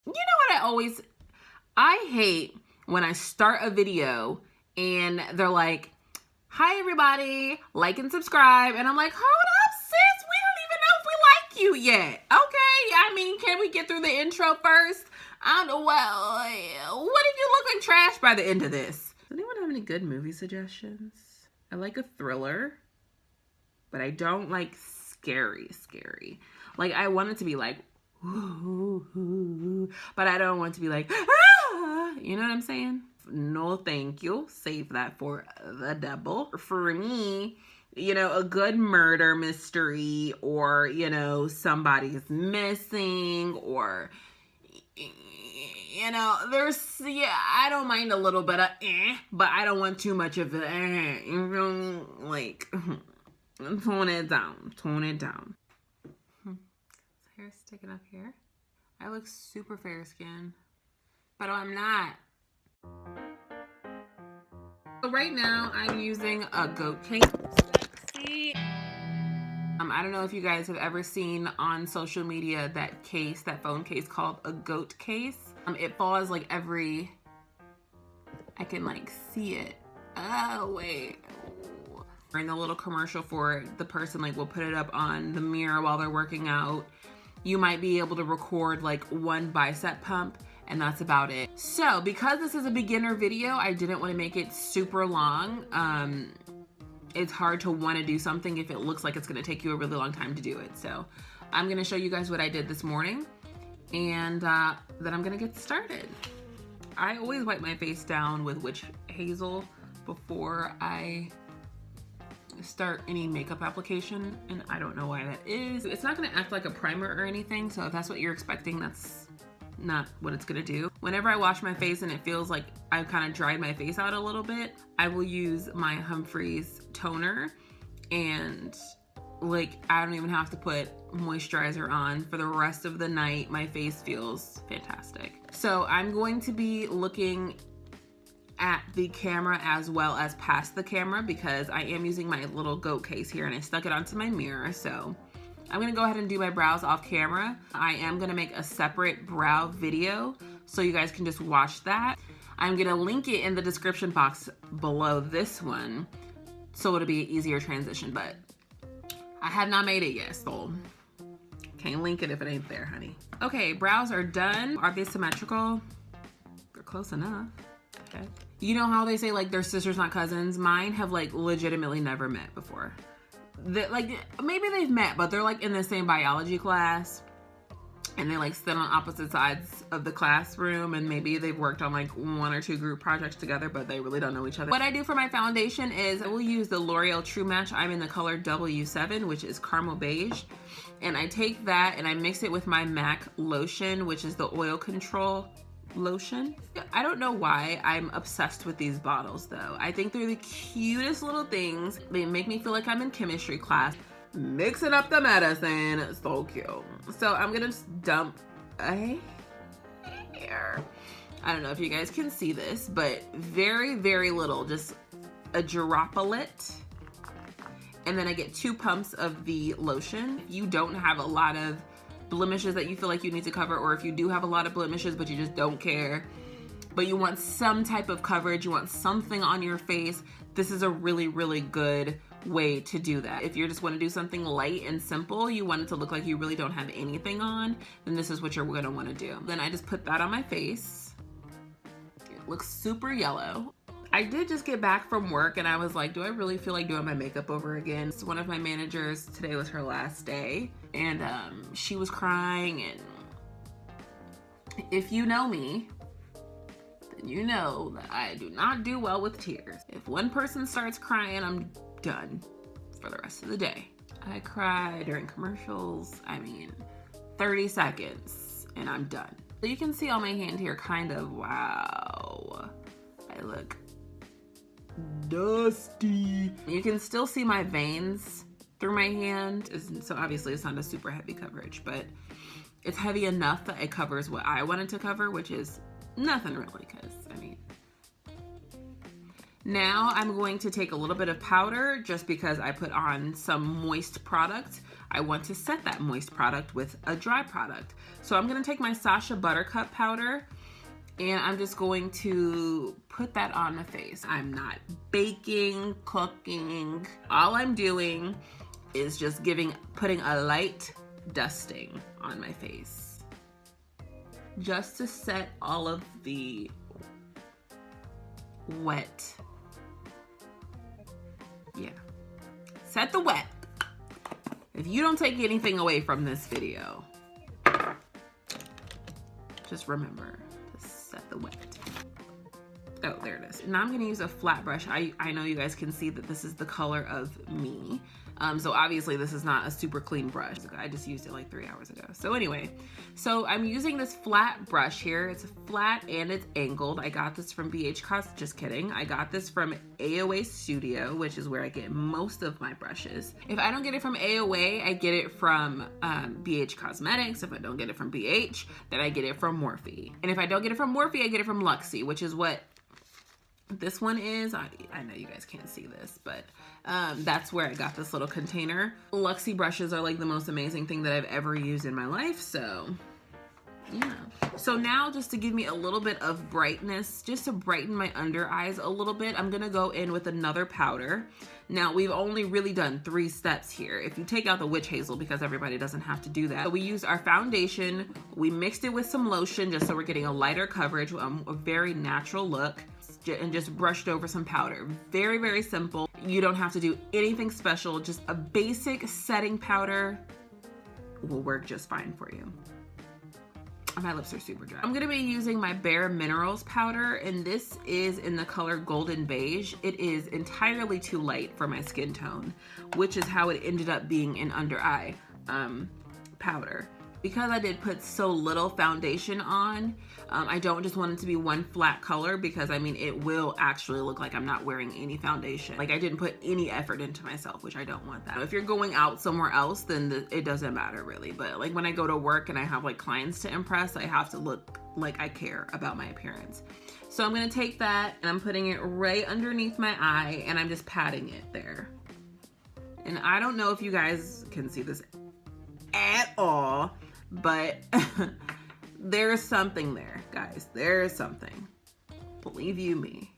You know what I hate when I start a video and they're like, hi everybody, like and subscribe. And I'm like, hold up sis, we don't even know if we like you yet. Okay, I mean, can we get through the intro first? I don't know, well, what if you look like trash by the end of this? Does anyone have any good movie suggestions? I like a thriller, but I don't like scary. Like, I want it to be like, ooh, but I don't want it to be like, ah, you know what I'm saying? No, thank you. Save that for the devil. For me, you know, a good murder mystery, or, you know, somebody's missing, or, you know, there's, yeah, I don't mind a little bit of but I don't want too much of the you feel me? Like, tone it down. Hair sticking up here. I look super fair skin, but I'm not. So right now I'm using a goat case. I don't know if you guys have ever seen on social media that case, that phone case called a goat case. It falls like every, I can like see it. Oh wait. In the little commercial for it, the person like will put it up on the mirror while they're working out. You might be able to record like one bicep pump, and that's about it. So because this is a beginner video, I didn't want to make it super long. It's hard to want to do something if it looks like it's going to take you a really long time to do it. So I'm going to show you guys what I did this morning, and then I'm going to get started. I always wipe my face down with witch hazel before I start any makeup application, and I don't know why that is. It's not going to act like a primer or anything, so if that's what you're expecting, that's not what it's going to do. Whenever I wash my face and it feels like I've kind of dried my face out a little bit, I will use my Humphreys toner, and like I don't even have to put moisturizer on. For the rest of the night, my face feels fantastic. So I'm going to be looking at the camera as well as past the camera, because I am using my little goat case here and I stuck it onto my mirror. So I'm gonna go ahead and do my brows off camera. I am gonna make a separate brow video so you guys can just watch that. I'm gonna link it in the description box below this one so it'll be an easier transition, but I have not made it yet, so can't link it if it ain't there, honey. Okay, brows are done. Are they symmetrical? They're close enough. Okay. You know how they say like they're sisters not cousins? Mine have like legitimately never met before. Like maybe they've met, but they're like in the same biology class, and they like sit on opposite sides of the classroom, and maybe they've worked on like one or two group projects together, but they really don't know each other. What I do for my foundation is I will use the L'Oreal True Match. I'm in the color W7, which is caramel beige, and I take that and I mix it with my MAC lotion, which is the Oil Control Lotion. I don't know why I'm obsessed with these bottles though. I think they're the cutest little things. They make me feel like I'm in chemistry class mixing up the medicine. So cute. So I'm gonna just dump a hair. I don't know if you guys can see this, but very little, just a droplet, and then I get 2 pumps of the lotion. If you don't have a lot of blemishes that you feel like you need to cover, or if you do have a lot of blemishes but you just don't care, but you want some type of coverage, you want something on your face, this is a really good way to do that. If you just want to do something light and simple, you want it to look like you really don't have anything on, then this is what you're going to want to do. Then I just put that on my face. It looks super yellow. I did just get back from work and I was like, do I really feel like doing my makeup over again? So one of my managers, today was her last day, and she was crying, and if you know me, then you know that I do not do well with tears. If one person starts crying, I'm done for the rest of the day. I cry during commercials, I mean 30 seconds and I'm done. So you can see on my hand here, kind of, wow, I look dusty. You can still see my veins through my hand, so obviously it's not a super heavy coverage, but it's heavy enough that it covers what I wanted to cover, which is nothing really, because I mean. Now I'm going to take a little bit of powder just because I put on some moist product. I want to set that moist product with a dry product. So I'm gonna take my Sacha Buttercup powder and I'm just going to put that on the face. I'm not baking, cooking. All I'm doing is just putting a light dusting on my face, just to set all of the wet. Yeah, set the wet. If you don't take anything away from this video, just remember to set the wet. Oh, there it is. Now I'm gonna use a flat brush. I know you guys can see that this is the color of me. So obviously this is not a super clean brush. I just used it like 3 hours ago. So anyway, so I'm using this flat brush here. It's flat and it's angled. I got this from Beige just kidding. I got this from AOA Studio, which is where I get most of my brushes. If I don't get it from AOA, I get it from BH Cosmetics. If I don't get it from BH, then I get it from Morphe. And if I don't get it from Morphe, I get it from Luxie, which is what this one is. I know you guys can't see this, but that's where I got this little container. Luxie brushes are like the most amazing thing that I've ever used in my life, so yeah. So now, just to give me a little bit of brightness, just to brighten my under eyes a little bit, I'm gonna go in with another powder. Now, we've only really done 3 steps here, if you take out the witch hazel, because everybody doesn't have to do that. So we used our foundation, we mixed it with some lotion just so we're getting a lighter coverage, a very natural look, and just brushed over some powder. Very, very simple. You don't have to do anything special. Just a basic setting powder will work just fine for you. My lips are super dry. I'm gonna be using my Bare Minerals powder, and this is in the color Golden Beige. It is entirely too light for my skin tone, which is how it ended up being an under eye powder. Because I did put so little foundation on, I don't just want it to be one flat color, because I mean, it will actually look like I'm not wearing any foundation. Like, I didn't put any effort into myself, which I don't want that. If you're going out somewhere else, then it doesn't matter really. But like when I go to work and I have like clients to impress, I have to look like I care about my appearance. So I'm gonna take that and I'm putting it right underneath my eye, and I'm just patting it there. And I don't know if you guys can see this at all, but there's something there, guys. There's something. Believe you me.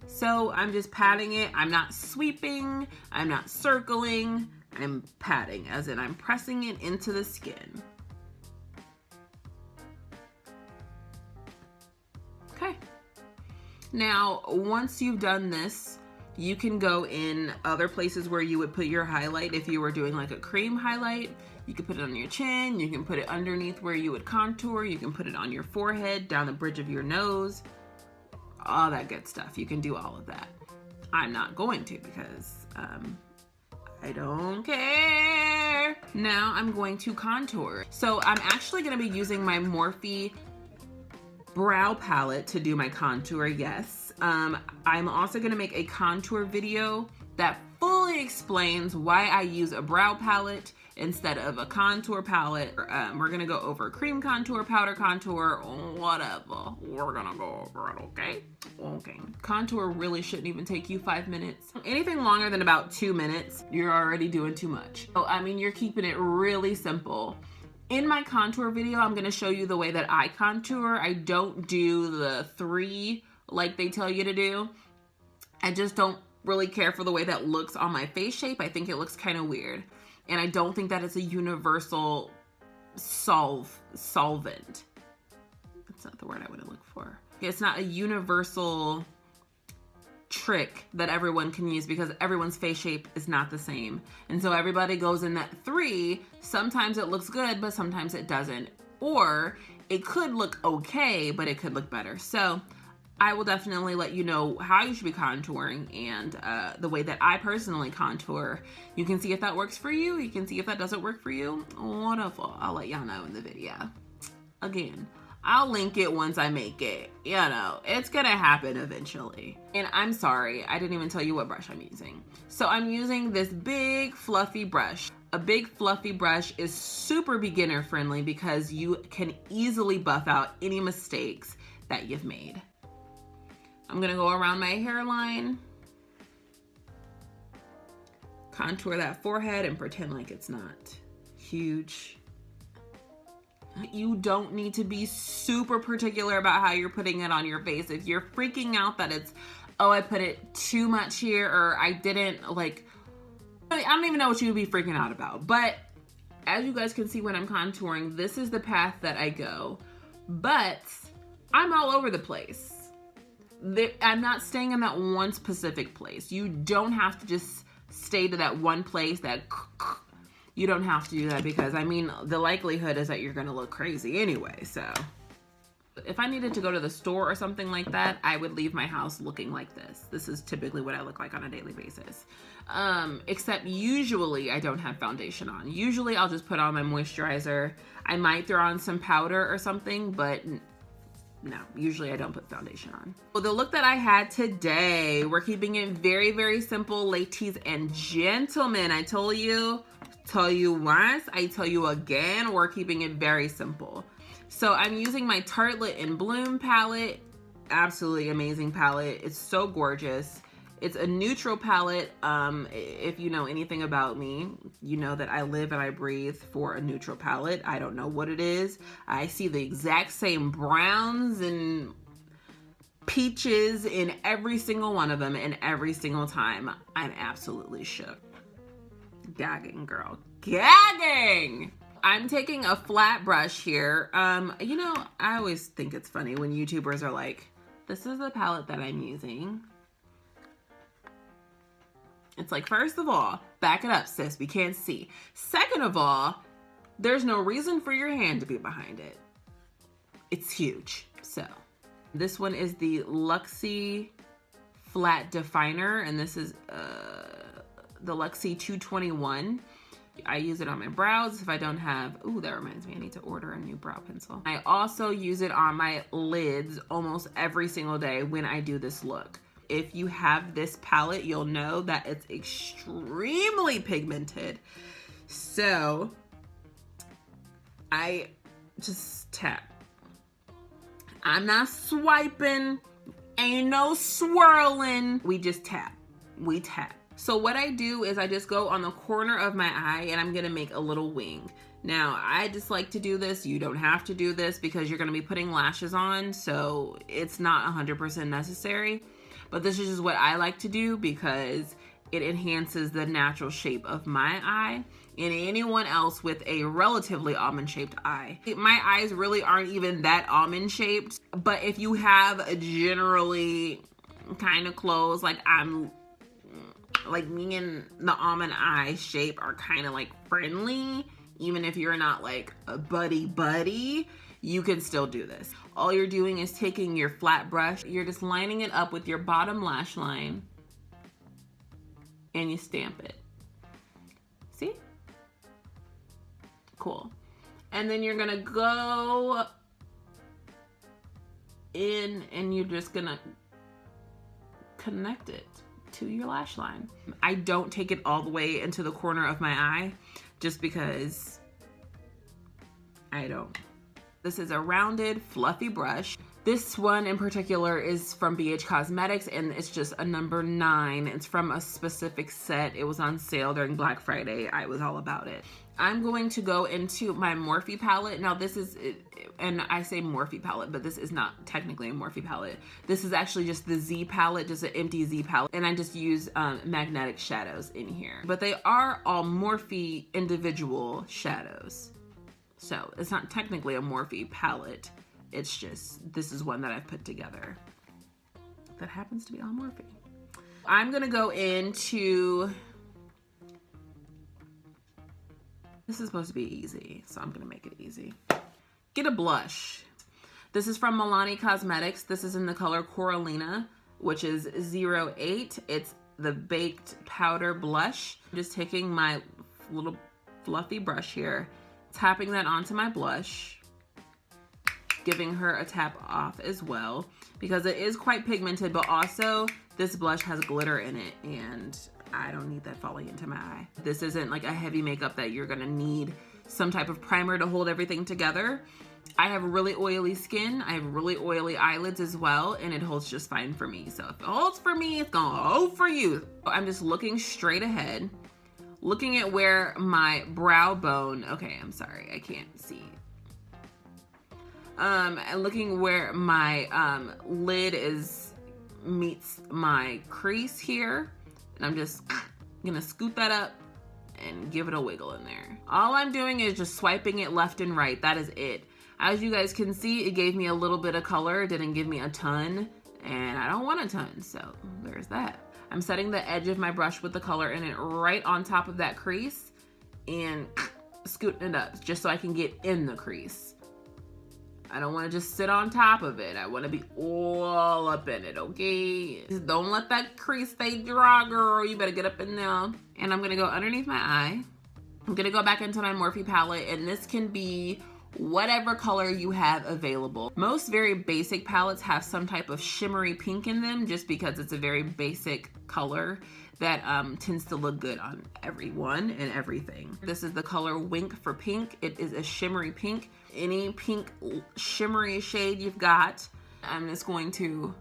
So I'm just patting it. I'm not sweeping. I'm not circling. I'm patting, as in I'm pressing it into the skin. Okay. Now, once you've done this, you can go in other places where you would put your highlight. If you were doing like a cream highlight, you can put it on your chin, you can put it underneath where you would contour, you can put it on your forehead, down the bridge of your nose, all that good stuff. You can do all of that. I'm not going to, because I don't care. Now I'm going to contour. So I'm actually gonna be using my Morphe Brow Palette to do my contour, yes. I'm also gonna make a contour video that fully explains why I use a brow palette instead of a contour palette. We're gonna go over cream contour, powder contour, whatever. We're gonna go over it, okay? Okay. Contour really shouldn't even take you 5 minutes. Anything longer than about 2 minutes, you're already doing too much. So, I mean, you're keeping it really simple. In my contour video, I'm gonna show you the way that I contour. I don't do the 3 like they tell you to do. I just don't really care for the way that looks on my face shape. I think it looks kind of weird. And I don't think that it's a universal solvent. That's not the word I would look for. It's not a universal trick that everyone can use, because everyone's face shape is not the same. And so everybody goes in that 3. Sometimes it looks good, but sometimes it doesn't. Or it could look okay, but it could look better. So I will definitely let you know how you should be contouring, and the way that I personally contour. You can see if that works for you. You can see if that doesn't work for you. Wonderful. I'll let y'all know in the video. Again, I'll link it once I make it. You know, it's gonna happen eventually. And I'm sorry, I didn't even tell you what brush I'm using. So I'm using this big fluffy brush. A big fluffy brush is super beginner friendly because you can easily buff out any mistakes that you've made. I'm gonna go around my hairline, Contour that forehead and pretend like it's not huge. You don't need to be super particular about how you're putting it on your face. If you're freaking out that it's, oh, I put it too much here, or I didn't, like, I don't even know what you would be freaking out about. But as you guys can see when I'm contouring, this is the path that I go. But I'm all over the place. I'm not staying in that one specific place. You don't have to just stay to that one place. You don't have to do that, because I mean, the likelihood is that you're gonna look crazy anyway. So if I needed to go to the store or something like that, I would leave my house looking like this. This is typically what I look like on a daily basis. Except usually I don't have foundation on. Usually I'll just put on my moisturizer. I might throw on some powder or something, but no, usually I don't put foundation on. Well, the look that I had today, we're keeping it very, very simple, ladies and gentlemen. I told you once, I tell you again, we're keeping it very simple. So I'm using my Tartelette in Bloom palette. Absolutely amazing palette. It's so gorgeous. It's a neutral palette. If you know anything about me, you know that I live and I breathe for a neutral palette. I don't know what it is. I see the exact same browns and peaches in every single one of them, and every single time I'm absolutely shook. Gagging, girl, gagging. I'm taking a flat brush here. You know, I always think it's funny when YouTubers are like, this is the palette that I'm using. It's like, first of all, back it up, sis, we can't see. Second of all, there's no reason for your hand to be behind it. It's huge. So this one is the Luxie Flat Definer, and this is the Luxie 221. I use it on my brows if I don't have, ooh, that reminds me, I need to order a new brow pencil. I also use it on my lids almost every single day when I do this look. If you have this palette, you'll know that it's extremely pigmented. So I just tap. I'm not swiping, ain't no swirling. We just tap, we tap. So what I do is I just go on the corner of my eye and I'm gonna make a little wing. Now, I just like to do this. You don't have to do this because you're gonna be putting lashes on, so it's not 100% necessary. But this is just what I like to do because it enhances the natural shape of my eye and anyone else with a relatively almond-shaped eye. My eyes really aren't even that almond-shaped, but if you have a generally kind of close, like me and the almond eye shape are kind of like friendly, even if you're not like a buddy, you can still do this. All you're doing is taking your flat brush, you're just lining it up with your bottom lash line, and you stamp it. See? Cool. And then you're gonna go in and you're just gonna connect it to your lash line. I don't take it all the way into the corner of my eye just because I don't. This is a rounded, fluffy brush. This one in particular is from Beige Cosmetics, and it's just a number 9. It's from a specific set. It was on sale during Black Friday. I was all about it. I'm going to go into my Morphe palette. Now this is, and I say Morphe palette, but this is not technically a Morphe palette. This is actually just the Z palette, just an empty Z palette. And I just use magnetic shadows in here. But they are all Morphe individual shadows. So it's not technically a Morphe palette. It's just, this is one that I've put together that happens to be all Morphe. I'm gonna go into, this is supposed to be easy, so I'm gonna make it easy. Get a blush. This is from Milani Cosmetics. This is in the color Corallina, which is 08. It's the baked powder blush. I'm just taking my little fluffy brush here, tapping that onto my blush, giving her a tap off as well, because it is quite pigmented, but also this blush has glitter in it, and I don't need that falling into my eye. This isn't like a heavy makeup that you're gonna need some type of primer to hold everything together. I have really oily skin, I have really oily eyelids as well, and it holds just fine for me. So if it holds for me, it's gonna hold for you. I'm just looking straight ahead, looking at where my brow bone, okay, I'm sorry, I can't see. And looking where my lid meets my crease here. And I'm just gonna scoot that up and give it a wiggle in there. All I'm doing is just swiping it left and right. That is it. As you guys can see, it gave me a little bit of color. It didn't give me a ton, and I don't want a ton, so there's that. I'm setting the edge of my brush with the color in it right on top of that crease and scooting it up just so I can get in the crease. I don't want to just sit on top of it. I want to be all up in it, okay? Just don't let that crease stay dry, girl. You better get up in there. And I'm going to go underneath my eye. I'm going to go back into my Morphe palette, and this can be whatever color you have available. Most very basic palettes have some type of shimmery pink in them just because it's a very basic color that tends to look good on everyone and everything. This is the color Wink for Pink. It is a shimmery pink. Any pink shimmery shade you've got, I'm just going to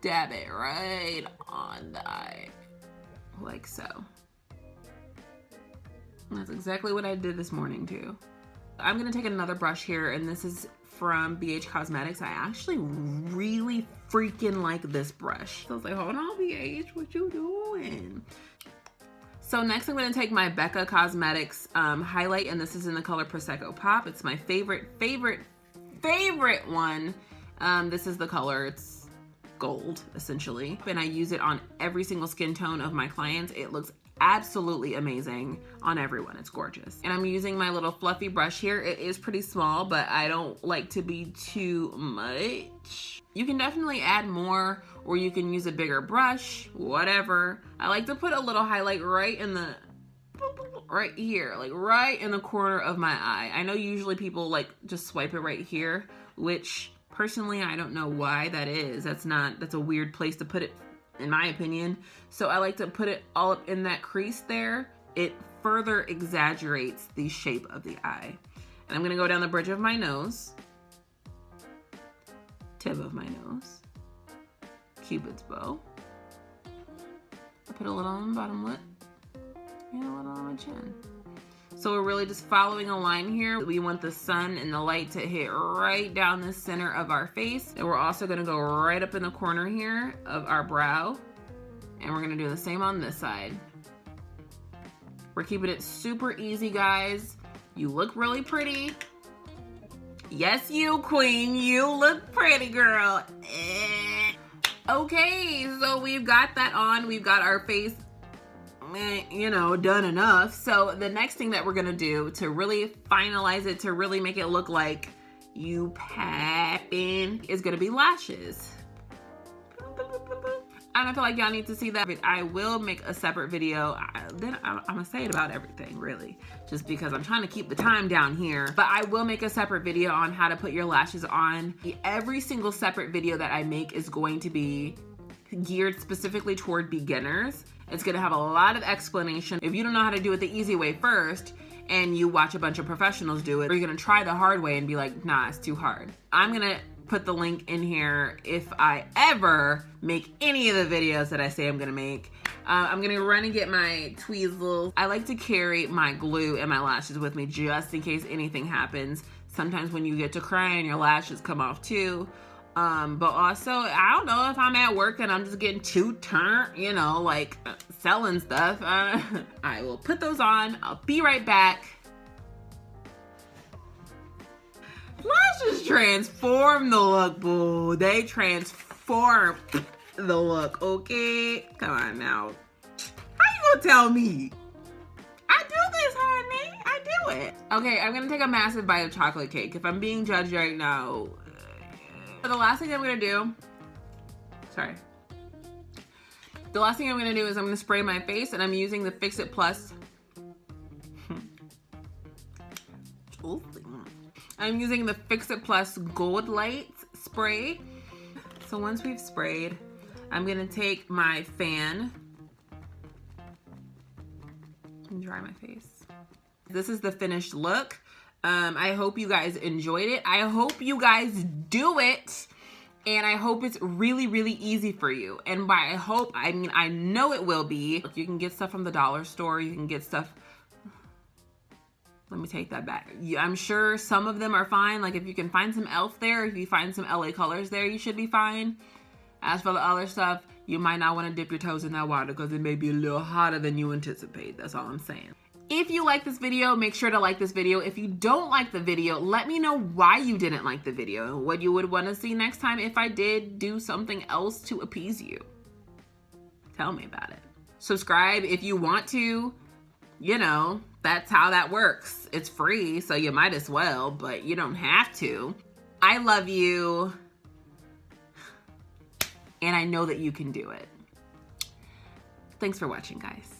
dab it right on the eye, like so. That's exactly what I did this morning too. I'm gonna take another brush here, and this is from Beige Cosmetics. I actually really freaking like this brush. So I was like, hold on, Beige, what you doing? So next I'm gonna take my Becca Cosmetics highlight, and this is in the color Prosecco Pop. It's my favorite one. This is the color, it's gold, essentially. And I use it on every single skin tone of my clients. It looks absolutely amazing on everyone. It's gorgeous. And I'm using my little fluffy brush here. It is pretty small, but I don't like to be too much. You can definitely add more, or you can use a bigger brush, whatever. I like to put a little highlight right in the, right here, like right in the corner of my eye. I know usually people like just swipe it right here, which personally, I don't know why that is. That's a weird place to put it, in my opinion. So I like to put it all up in that crease there. It further exaggerates the shape of the eye. And I'm gonna go down the bridge of my nose, tip of my nose, Cupid's bow. I put a little on the bottom lip and a little on my chin. So we're really just following a line here. We want the sun and the light to hit right down the center of our face. And we're also gonna go right up in the corner here of our brow. And we're gonna do the same on this side. We're keeping it super easy, guys. You look really pretty. Yes, you queen, you look pretty, girl. Okay, so we've got that on. We've got our face, you know, done enough. So the next thing that we're gonna do to really finalize it, to really make it look like you poppin', is gonna be lashes. I don't feel like y'all need to see that, but I will make a separate video. Then I'm gonna say it about everything, really, just because I'm trying to keep the time down here. But I will make a separate video on how to put your lashes on. Every single separate video that I make is going to be geared specifically toward beginners. It's gonna have a lot of explanation. If you don't know how to do it the easy way first, and you watch a bunch of professionals do it, or you're gonna try the hard way and be like, nah, it's too hard. I'm gonna put the link in here if I ever make any of the videos that I say I'm gonna make. I'm gonna run and get my tweezers. I like to carry my glue and my lashes with me just in case anything happens. Sometimes when you get to crying, your lashes come off too. But also, I don't know, if I'm at work and I'm just getting too turned, you know, like selling stuff, I will put those on. I'll be right back. Lashes transform the look, boo. They transform the look, okay? Come on now. How you gonna tell me? I do this, honey. I do it. Okay, I'm gonna take a massive bite of chocolate cake. If I'm being judged right now, the last thing I'm gonna do, the last thing I'm gonna do is I'm gonna spray my face, and I'm using the Fix It Plus. I'm using the Fix It Plus Goldlite spray. So once we've sprayed, I'm gonna take my fan and dry my face. This is the finished look. I hope you guys enjoyed it. I hope you guys do it. And I hope it's really, really easy for you. And by I hope, I mean, I know it will be. You can get stuff from the dollar store. You can get stuff. Let me take that back. I'm sure some of them are fine. Like if you can find some e.l.f. there, if you find some LA Colors there, you should be fine. As for the other stuff, you might not want to dip your toes in that water because it may be a little hotter than you anticipate. That's all I'm saying. If you like this video, make sure to like this video. If you don't like the video, let me know why you didn't like the video and what you would want to see next time if I did do something else to appease you. Tell me about it. Subscribe if you want to. You know, that's how that works. It's free, so you might as well, but you don't have to. I love you, and I know that you can do it. Thanks for watching, guys.